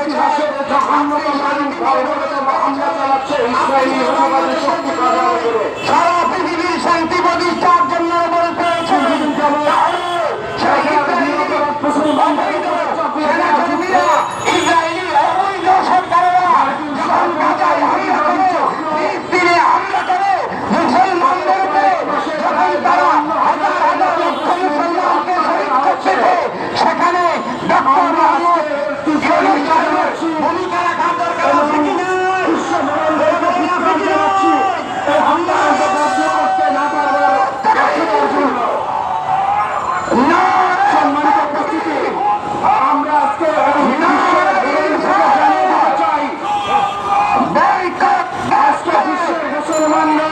ইতিহাসের জঘন্যতম বর্বরতম হামলা চালাচ্ছে ইসরায়েলি অনুবাদী শক্তি কাজে করে। সারা পৃথিবীর শান্তি প্রতিষ্ঠার জন্য বলতে ইসরায়েলি অবৈধ সরকারেরা যখন গাজায় হামলা করে মুসলমানদের উপরে, যখন তারা হাজার হাজার লক্ষ মুসলমানকে শহীদ করতেছে, সেখানে ডক্টর মোহাম্মদ ভূমিকা রাখার দরকার আছে কিনা? আমরা আজকে মুসলমানরা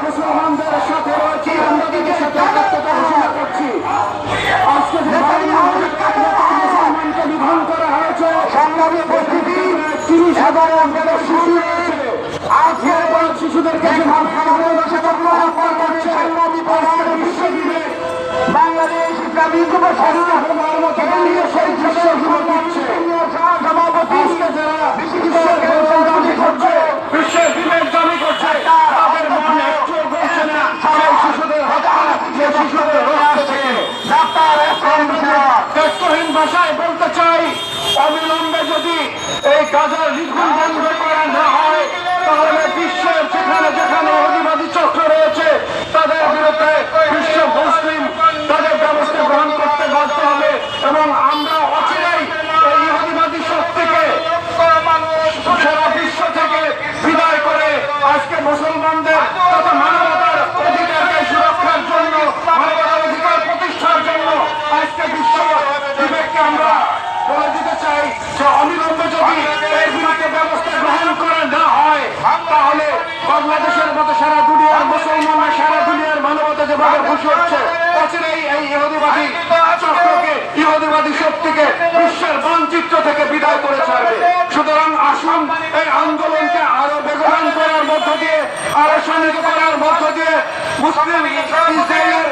মুসলমানদের সাথে রয়েছে, আমরা তাদের সাথে একাত্মতা ঘোষণা করছি। আজকে মুসলমানকে বিধান করা হয়েছে, সংগ্রামী উপস্থিতি 30,000 শিশু রয়েছে। আজকের শিশুদের কাছে বাংলাদেশ ইসলামী যুব সভাপতি বিশ্বের দিনের দাবি করছে, তাদের মনে বলছে না শিশুদের ব্যস্তহীন ভাষায় বলতে চাই, অবিলম্বে যদি এই গাজার নির্ঘুম বন্ধ করা না হয়, তাহলে বিশ্বের যেখানে যেখানে অধিবাদী চক্র রয়েছে তাদের বিরুদ্ধে বিশ্ব মুসলিম তাদের ব্যবস্থা গ্রহণ করতে বাধ্য হবে। এবং আমরা অচিরেই এই ইহুদিবাদী শক্তিকে সারা বিশ্ব থেকে বিদায় করে আজকে মুসলমানদের তথা মানবতার অধিকারকে সুরক্ষার জন্য, মানবতার অধিকার প্রতিষ্ঠার জন্য আজকে বিশ্ব বিবেককে আমরা বলে দিতে চাই যে অবিলম্বে যদি এর বিরুদ্ধে ব্যবস্থা গ্রহণ করা না হয়, তাহলে বাংলাদেশের মতো সারা দুনিয়ার মুসলমানরা, সারা দুনিয়ার মানবতা যেভাবে খুশি হচ্ছে, অচিরেই এই ইহুদিবাদী চক্রকে, ইহুদিবাদী শক্তিকে বিশ্বের মানচিত্র থেকে বিদায় করে ছাড়বে। সুতরাং আসুন এই আন্দোলনকে আরো বেগবান করার মধ্য দিয়ে, আরো শান্তি করার মধ্য দিয়ে মুসলিম ইসরায়েলের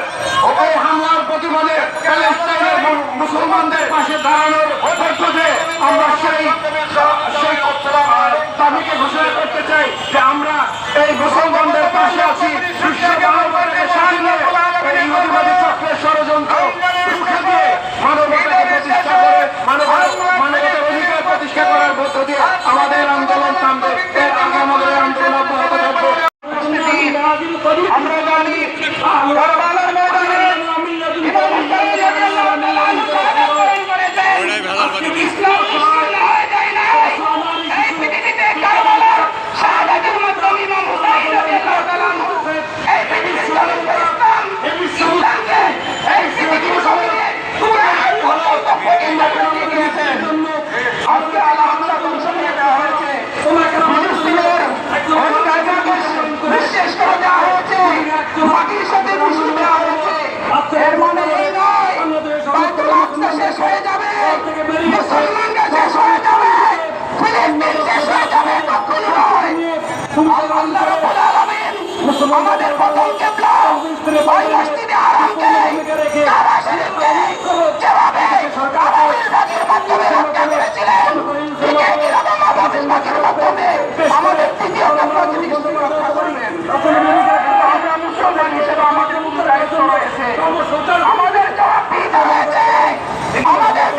এই হামলার প্রতিবাদে প্যালেস্টাইনের মুসলমানদের পাশে দাঁড়ানোর মধ্য দিয়ে আমরা সেই দাবিকে ঘোষণা করতে চাই যে আমরা এই মুসলমানদের পাশে আছি। বিশ্ব মানবতাকে সামনে এই ইহুদিবাদী চক্রের ষড়যন্ত্র রুখে দিয়ে মানবতাকে প্রতিষ্ঠা করে, মানবতার অধিকার প্রতিষ্ঠা করার মধ্য দিয়ে আমাদের আন্দোলন থামবে। এর আগে আমাদের আন্দোলন অব্যাহত থাকবে। আমরা জানি কারবালার ময়দানে আজকে